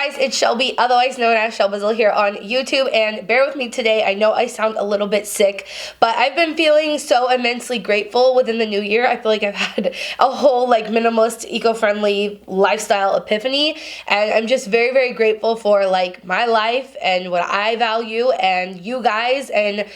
guys, it's Shelby, otherwise known as Shelbizleee here on YouTube, and bear with me today. I know I sound a little bit sick, but I've been feeling so immensely grateful within the new year. I feel like I've had a whole minimalist, eco-friendly lifestyle epiphany, and I'm just very, very grateful for my life and what I value and you guys and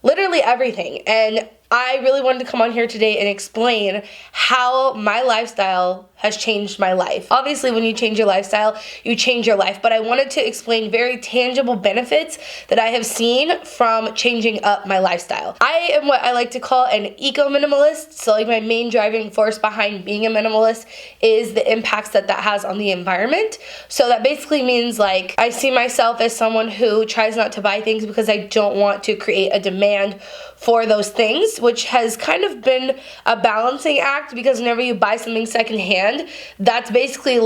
literally everything. And I really wanted to come on here today and explain how my lifestyle has changed my life. Obviously, when you change your lifestyle, you change your life, but I wanted to explain very tangible benefits that I have seen from changing up my lifestyle. I am what I like to call an eco-minimalist, so my main driving force behind being a minimalist is the impacts that has on the environment. So that basically means I see myself as someone who tries not to buy things because I don't want to create a demand for those things, which has kind of been a balancing act, because whenever you buy something secondhand, that's basically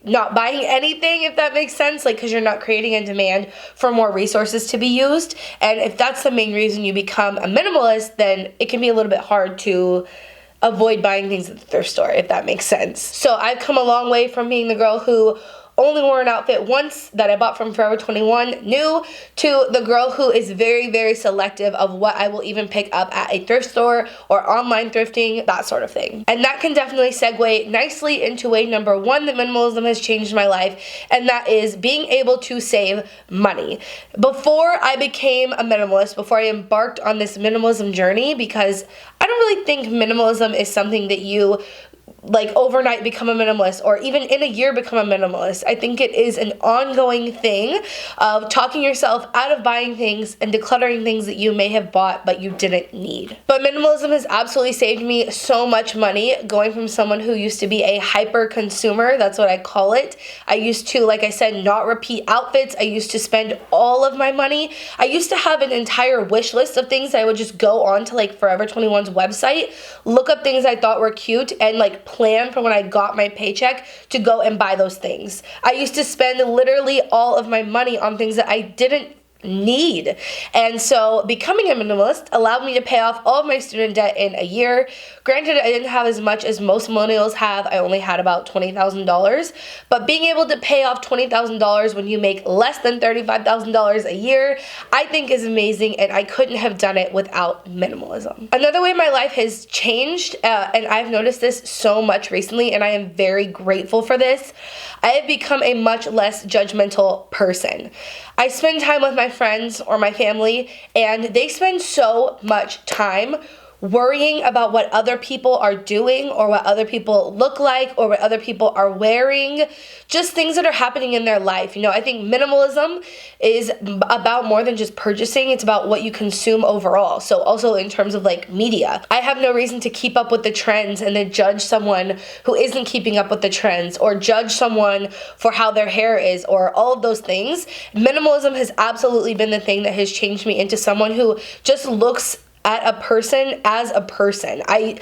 not buying anything, if that makes sense, because you're not creating a demand for more resources to be used. And if that's the main reason you become a minimalist, then it can be a little bit hard to avoid buying things at the thrift store, if that makes sense. So I've come a long way from being the girl who only wore an outfit once that I bought from Forever 21 new, to the girl who is very, very selective of what I will even pick up at a thrift store or online thrifting, that sort of thing. And that can definitely segue nicely into way number one that minimalism has changed my life, and that is being able to save money. Before I became a minimalist, before I embarked on this minimalism journey, because I don't really think minimalism is something that you overnight become a minimalist, or even in a year become a minimalist. I think it is an ongoing thing of talking yourself out of buying things and decluttering things that you may have bought but you didn't need. But minimalism has absolutely saved me so much money, going from someone who used to be a hyper consumer, that's what I call it. I used to, like I said, not repeat outfits. I used to spend all of my money. I used to have an entire wish list of things that I would just go on to Forever 21's website, look up things I thought were cute, and plan for when I got my paycheck to go and buy those things. I used to spend literally all of my money on things that I didn't need. And so becoming a minimalist allowed me to pay off all of my student debt in a year. Granted, I didn't have as much as most millennials have. I only had about $20,000, but being able to pay off $20,000 when you make less than $35,000 a year, I think is amazing, and I couldn't have done it without minimalism. Another way my life has changed, and I've noticed this so much recently, and I am very grateful for this, I have become a much less judgmental person. I spend time with my friends or my family, and they spend so much time worrying about what other people are doing, or what other people look like, or what other people are wearing, just things that are happening in their life. I think minimalism is about more than just purchasing. It's about what you consume overall. So also in terms of media, I have no reason to keep up with the trends and then judge someone who isn't keeping up with the trends, or judge someone for how their hair is, or all of those things. Minimalism has absolutely been the thing that has changed me into someone who just looks at a person as a person. I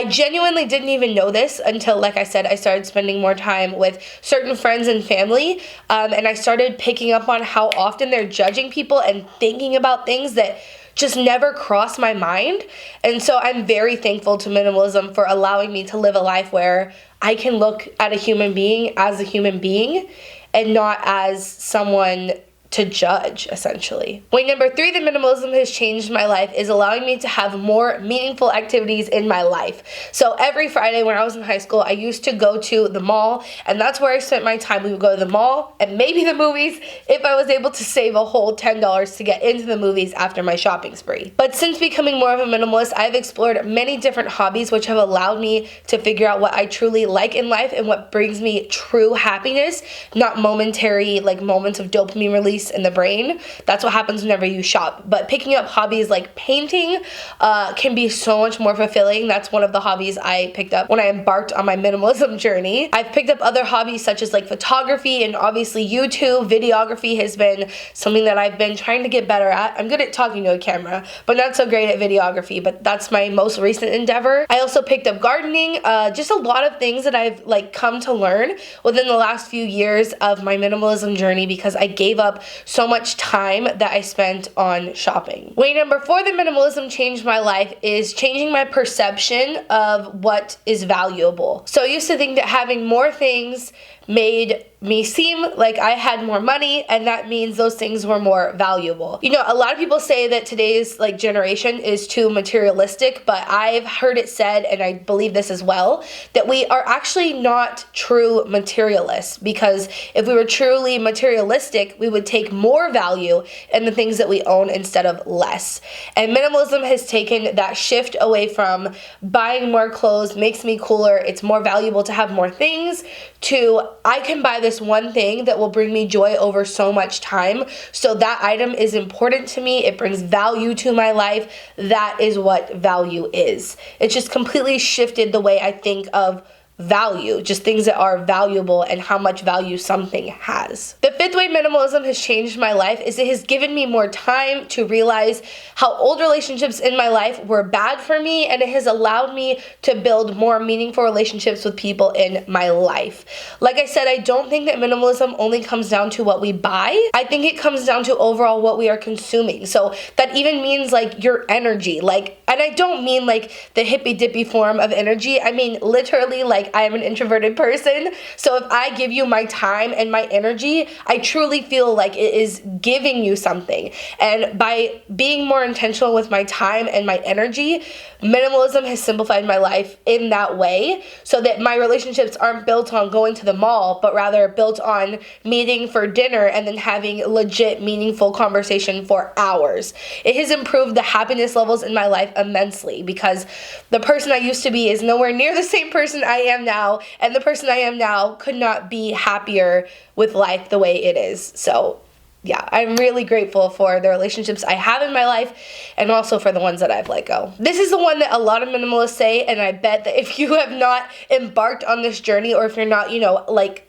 genuinely didn't even know this until, like I said, I started spending more time with certain friends and family, and I started picking up on how often they're judging people and thinking about things that just never crossed my mind. And so I'm very thankful to minimalism for allowing me to live a life where I can look at a human being as a human being and not as someone to judge, essentially. Way number three that minimalism has changed my life is allowing me to have more meaningful activities in my life. So every Friday when I was in high school, I used to go to the mall, and that's where I spent my time. We would go to the mall and maybe the movies if I was able to save a whole $10 to get into the movies after my shopping spree. But since becoming more of a minimalist, I've explored many different hobbies which have allowed me to figure out what I truly like in life and what brings me true happiness, not momentary moments of dopamine release in the brain. That's what happens whenever you shop. But picking up hobbies like painting can be so much more fulfilling. That's one of the hobbies I picked up when I embarked on my minimalism journey. I've picked up other hobbies such as photography, and obviously YouTube. Videography has been something that I've been trying to get better at. I'm good at talking to a camera, but not so great at videography, but that's my most recent endeavor. I also picked up gardening, just a lot of things that I've come to learn within the last few years of my minimalism journey, because I gave up so much time that I spent on shopping. Way number four that minimalism changed my life is changing my perception of what is valuable. So I used to think that having more things made me seem like I had more money, and that means those things were more valuable. You know, a lot of people say that today's like generation is too materialistic, but I've heard it said, and I believe this as well, that we are actually not true materialists, because if we were truly materialistic, we would take more value in the things that we own instead of less. And minimalism has taken that shift away from buying more clothes makes me cooler, it's more valuable to have more things, to I can buy this one thing that will bring me joy over so much time. So that item is important to me. It brings value to my life. That is what value is. It's just completely shifted the way I think of value, just things that are valuable and how much value something has. The fifth way minimalism has changed my life is it has given me more time to realize how old relationships in my life were bad for me, and it has allowed me to build more meaningful relationships with people in my life. Like I said, I don't think that minimalism only comes down to what we buy. I think it comes down to overall what we are consuming. So that even means like your energy, and I don't mean like the hippy dippy form of energy. I mean literally like I am an introverted person, so if I give you my time and my energy, I truly feel like it is giving you something. And by being more intentional with my time and my energy, minimalism has simplified my life in that way, so that my relationships aren't built on going to the mall, but rather built on meeting for dinner and then having legit meaningful conversation for hours. It has improved the happiness levels in my life immensely, because the person I used to be is nowhere near the same person I am now, and the person I am now could not be happier with life the way it is. So yeah, I'm really grateful for the relationships I have in my life, and also for the ones that I've let go. This is the one that a lot of minimalists say, and I bet that if you have not embarked on this journey, or if you're not,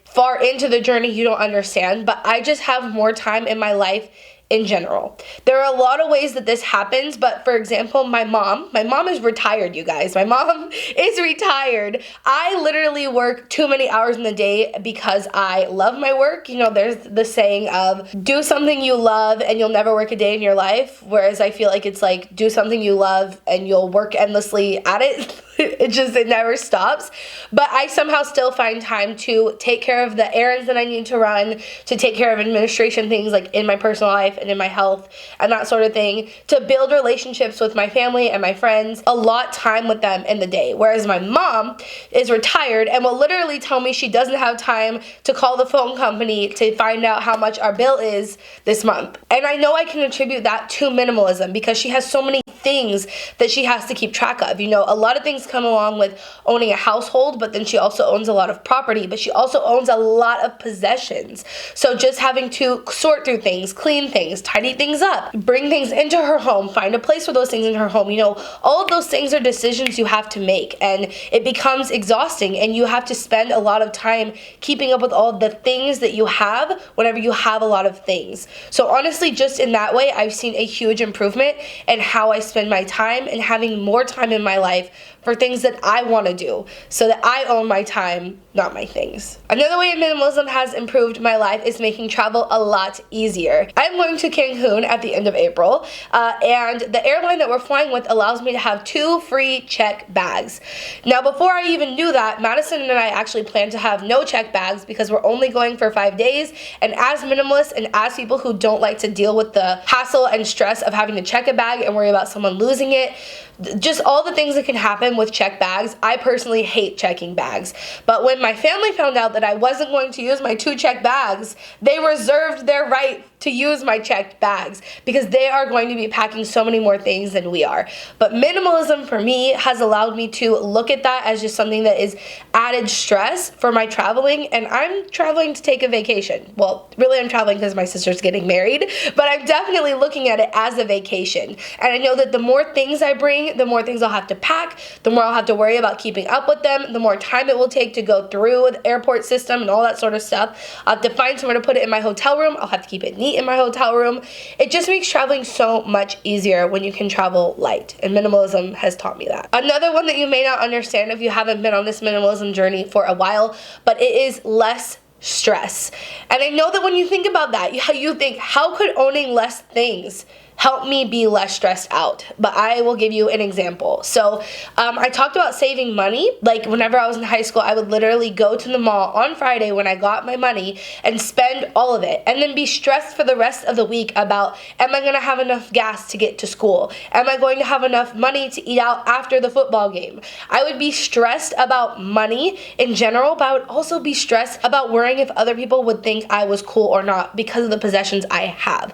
far into the journey, you don't understand, but I just have more time in my life in general. There are a lot of ways that this happens, but for example, my mom is retired, you guys. My mom is retired. I literally work too many hours in the day because I love my work. There's the saying of do something you love and you'll never work a day in your life, whereas I feel like it's like do something you love and you'll work endlessly at it. It never stops. But I somehow still find time to take care of the errands that I need to run, to take care of administration things like in my personal life and in my health and that sort of thing, to build relationships with my family and my friends, allot time with them in the day. Whereas my mom is retired and will literally tell me she doesn't have time to call the phone company to find out how much our bill is this month. And I know I can attribute that to minimalism, because she has so many things that she has to keep track of. A lot of things come along with owning a household, but then she also owns a lot of property, but she also owns a lot of possessions. So just having to sort through things, clean things, tidy things up, bring things into her home, find a place for those things in her home, all of those things are decisions you have to make, and it becomes exhausting, and you have to spend a lot of time keeping up with all the things that you have whenever you have a lot of things. So honestly, just in that way, I've seen a huge improvement in how I spend my time, and having more time in my life for things that I want to do, so that I own my time, not my things. Another way minimalism has improved my life is making travel a lot easier. I'm going to Cancun at the end of April, and the airline that we're flying with allows me to have 2 free check bags. Now, before I even knew that, Madison and I actually planned to have no check bags because we're only going for 5 days, and as minimalists and as people who don't like to deal with the hassle and stress of having to check a bag and worry about someone losing it, just all the things that can happen with check bags, I personally hate checking bags. But when my family found out that I wasn't going to use my 2 check bags, they reserved their right to use my checked bags, because they are going to be packing so many more things than we are. But minimalism for me has allowed me to look at that as just something that is added stress for my traveling, and I'm traveling to take a vacation. Well, really I'm traveling because my sister's getting married, but I'm definitely looking at it as a vacation. And I know that the more things I bring, the more things I'll have to pack, the more I'll have to worry about keeping up with them, the more time it will take to go through the airport system and all that sort of stuff. I'll have to find somewhere to put it in my hotel room. I'll have to keep it neat in my hotel room. It just makes traveling so much easier when you can travel light, and minimalism has taught me that. Another one that you may not understand if you haven't been on this minimalism journey for a while, but it is less stress. And I know that when you think about that, you think, how could owning less things help me be less stressed out. But I will give you an example. So I talked about saving money. Like whenever I was in high school, I would literally go to the mall on Friday when I got my money and spend all of it, and then be stressed for the rest of the week about, am I going to have enough gas to get to school? Am I going to have enough money to eat out after the football game? I would be stressed about money in general, but I would also be stressed about worrying if other people would think I was cool or not because of the possessions I have.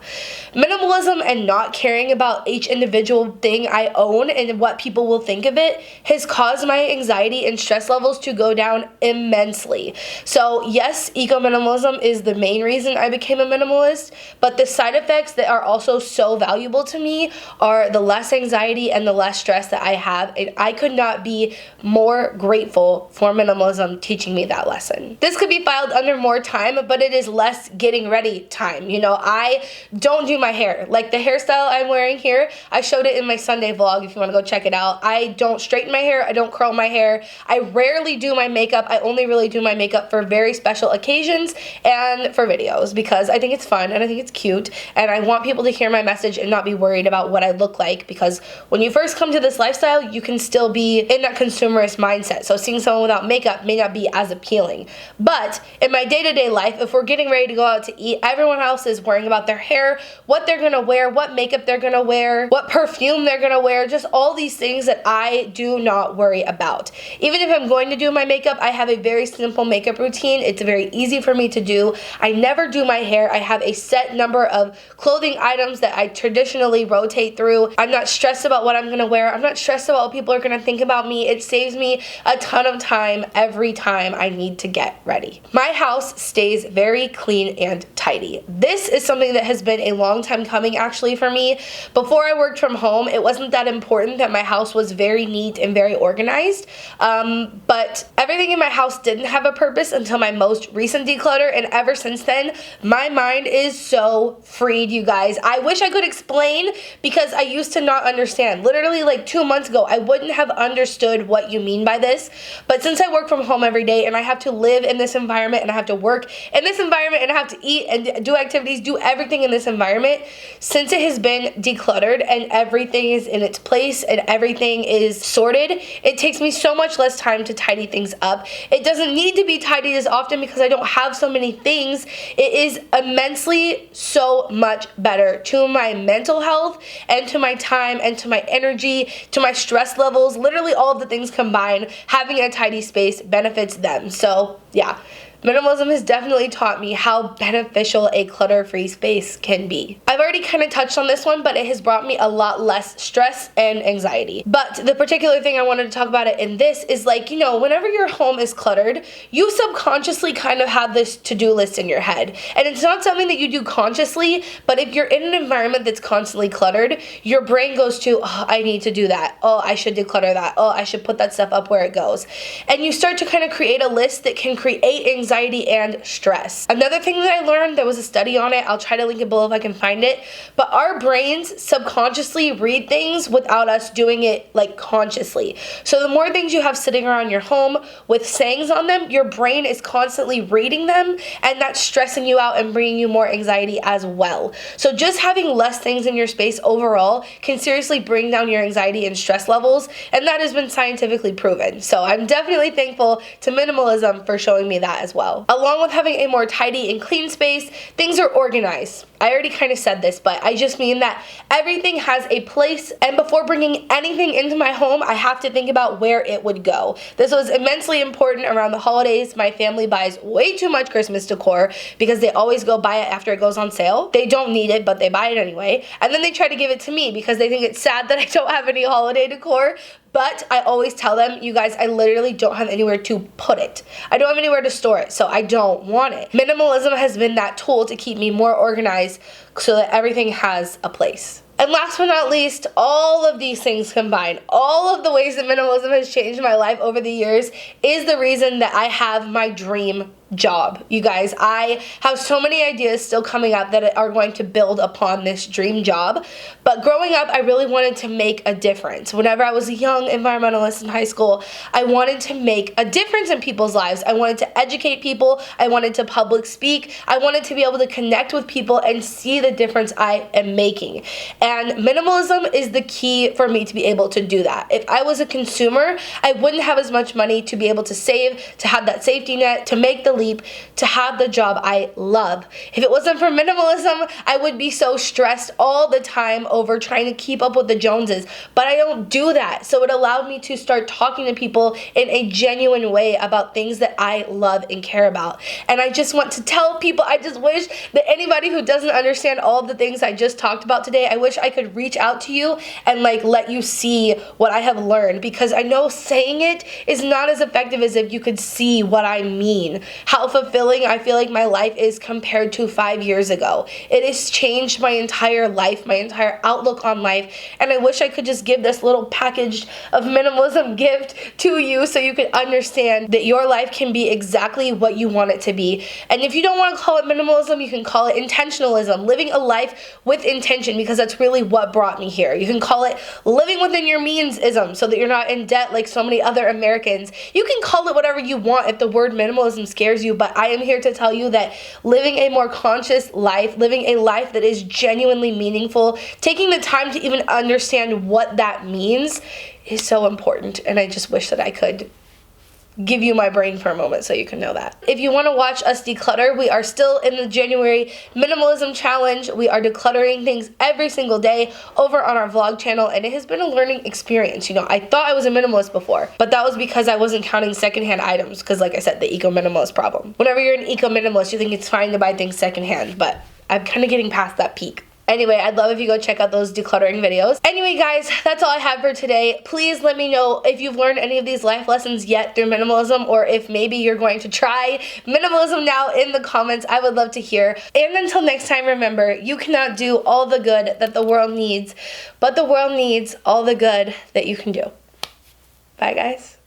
Minimalism and not caring about each individual thing I own and what people will think of it has caused my anxiety and stress levels to go down immensely. So yes, eco-minimalism is the main reason I became a minimalist, but the side effects that are also so valuable to me are the less anxiety and the less stress that I have, and I could not be more grateful for minimalism teaching me that lesson. This could be filed under more time, but it is less getting ready time. You know, I don't do my hair. Like the hairstyle I'm wearing here, I showed it in my Sunday vlog if you want to go check it out. I don't straighten my hair, I don't curl my hair, I rarely do my makeup. I only really do my makeup for very special occasions and for videos because I think it's fun and I think it's cute, and I want people to hear my message and not be worried about what I look like, because when you first come to this lifestyle, you can still be in that consumerist mindset. So seeing someone without makeup may not be as appealing. But in my day-to-day life, if we're getting ready to go out to eat, everyone else is worrying about their hair, what they're gonna wear, what makeup they're gonna wear, what perfume they're gonna wear, just all these things that I do not worry about. Even if I'm going to do my makeup, I have a very simple makeup routine. It's very easy for me to do. I never do my hair. I have a set number of clothing items that I traditionally rotate through. I'm not stressed about what I'm gonna wear. I'm not stressed about what people are gonna think about me. It saves me a ton of time every time I need to get ready. My house stays very clean and tidy. This is something that has been a long time coming actually for me. Before I worked from home, it wasn't that important that my house was very neat and very organized, but everything in my house didn't have a purpose until my most recent declutter, and ever since then, my mind is so freed, you guys. I wish I could explain because I used to not understand. Literally like 2 months ago, I wouldn't have understood what you mean by this, but since I work from home every day and I have to live in this environment and I have to work in this environment and I have to eat and do activities, do everything in this environment, since it has been decluttered and everything is in its place and everything is sorted, it takes me so much less time to tidy things up. It doesn't need to be tidied as often because I don't have so many things. It is immensely so much better to my mental health and to my time and to my energy, to my stress levels, literally all of the things combined. Having a tidy space benefits them. So yeah. Minimalism has definitely taught me how beneficial a clutter-free space can be. I've already kind of touched on this one, but it has brought me a lot less stress and anxiety. But the particular thing I wanted to talk about it in this is like, you know, whenever your home is cluttered, you subconsciously kind of have this to-do list in your head. And it's not something that you do consciously, but if you're in an environment that's constantly cluttered, your brain goes to, oh, I need to do that. Oh, I should declutter that. Oh, I should put that stuff up where it goes. And you start to kind of create a list that can create anxiety and stress. Another thing that I learned, there was a study on it, I'll try to link it below if I can find it, but our brains subconsciously read things without us doing it like consciously. So the more things you have sitting around your home with sayings on them, your brain is constantly reading them, and that's stressing you out and bringing you more anxiety as well. So just having less things in your space overall can seriously bring down your anxiety and stress levels, and that has been scientifically proven. So I'm definitely thankful to minimalism for showing me that as well. Along with having a more tidy and clean space, things are organized. I already kind of said this, but I just mean that everything has a place, and before bringing anything into my home, I have to think about where it would go. This was immensely important around the holidays. My family buys way too much Christmas decor because they always go buy it after it goes on sale. They don't need it, but they buy it anyway. And then they try to give it to me because they think it's sad that I don't have any holiday decor. But I always tell them, you guys, I literally don't have anywhere to put it. I don't have anywhere to store it, so I don't want it. Minimalism has been that tool to keep me more organized so that everything has a place. And last but not least, all of these things combined, all of the ways that minimalism has changed my life over the years is the reason that I have my dream job. You guys, I have so many ideas still coming up that are going to build upon this dream job. But growing up, I really wanted to make a difference. Whenever I was a young environmentalist in high school, I wanted to make a difference in people's lives. I wanted to educate people. I wanted to public speak. I wanted to be able to connect with people and see the the difference I am making. And minimalism is the key for me to be able to do that. If I was a consumer, I wouldn't have as much money to be able to save, to have that safety net, to make the leap, to have the job I love. If it wasn't for minimalism, I would be so stressed all the time over trying to keep up with the Joneses. But I don't do that. So it allowed me to start talking to people in a genuine way about things that I love and care about. And I just want to tell people, I just wish that anybody who doesn't understand all of the things I just talked about today, I wish I could reach out to you and like let you see what I have learned, because I know saying it is not as effective as if you could see what I mean. How fulfilling I feel like my life is compared to 5 years ago. It has changed my entire life, my entire outlook on life, and I wish I could just give this little package of minimalism gift to you so you could understand that your life can be exactly what you want it to be. And if you don't want to call it minimalism, you can call it intentionalism, living a life with intention, because that's really what brought me here. You can call it living within your means-ism, so that you're not in debt like so many other Americans. You can call it whatever you want if the word minimalism scares you, but I am here to tell you that living a more conscious life, living a life that is genuinely meaningful, taking the time to even understand what that means is so important. And I just wish that I could give you my brain for a moment so you can know that. If you want to watch us declutter, we are still in the January minimalism challenge. We are decluttering things every single day over on our vlog channel, and it has been a learning experience. You know, I thought I was a minimalist before, but that was because I wasn't counting secondhand items, because like I said, the eco-minimalist problem. Whenever you're an eco-minimalist, you think it's fine to buy things secondhand, but I'm kind of getting past that peak. Anyway, I'd love if you go check out those decluttering videos. Anyway, guys, that's all I have for today. Please let me know if you've learned any of these life lessons yet through minimalism, or if maybe you're going to try minimalism now in the comments. I would love to hear. And until next time, remember, you cannot do all the good that the world needs, but the world needs all the good that you can do. Bye, guys.